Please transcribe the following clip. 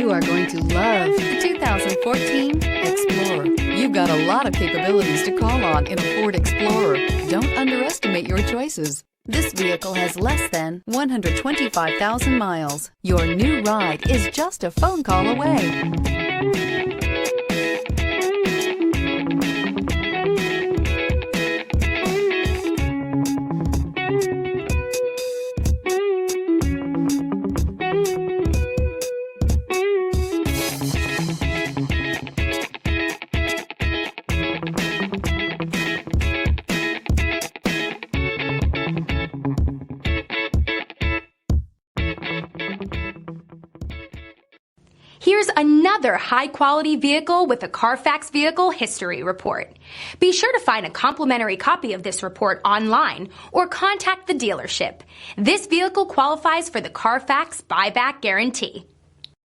You are going to love the 2014 Explorer. You've got a lot of capabilities to call on in a Ford Explorer. Don't underestimate your choices. This vehicle has less than 125,000 miles. Your new ride is just a phone call away. Here's another high-quality vehicle with a Carfax Vehicle History Report. Be sure to find a complimentary copy of this report online or contact the dealership. This vehicle qualifies for the Carfax Buyback Guarantee.